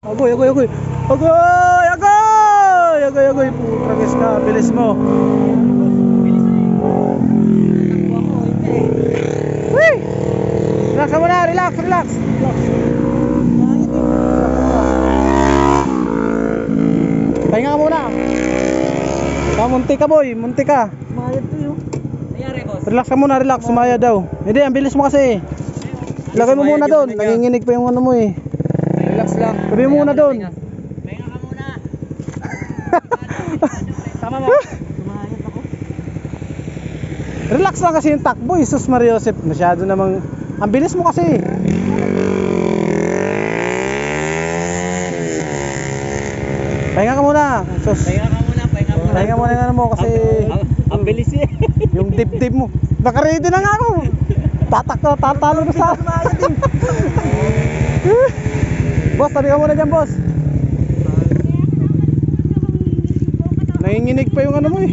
Agoy, agoy, agoy. Agoy, agoy. Agoy, agoy. Putang ka, bilis mo. Uy! Relax ka muna, relax, relax. Pahinga ka muna. Munti ka boy, munti ka. Mayad to yun. Nangyari, boss? Relax ka muna, relax, sumaya daw. Hindi, ang bilis mo kasi. Lagay mo muna doon, nanginginig pa yung ano mo eh. Relax lang. Sabi mo muna doon. Pahinga ka muna. Tama mo. Sumayad ako. Relax lang kasi yung takbo, Jesus Maria Joseph. Masyado namang, ang bilis mo kasi. Pahinga ka muna. Sus. Pahinga ka muna, pahinga muna. Pahinga muna yung ano mo kasi Ang bilis eh. yung dibdib mo. Naka-ready na nga ako. Tatalo na sa. Boss, tabi ka muna dyan, boss. Nanginginig pa yung ano mo eh.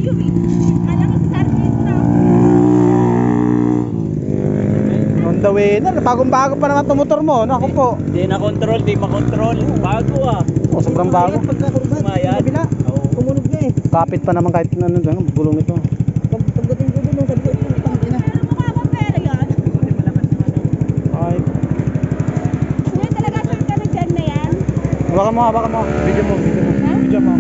On the way na, bagong-bago pa naman itong motor mo. Naku po. Di na control, di makontrol. Bago ah. Oh, sobrang bago. Sumayad. Tumunog niya eh. Kapit pa naman kahit ano, gulong ito. Pagdating ko doon, sabi ko, tangin na. Ay, Talaga sure ka na dyan na yan? baka mo. Video mo. Video mo.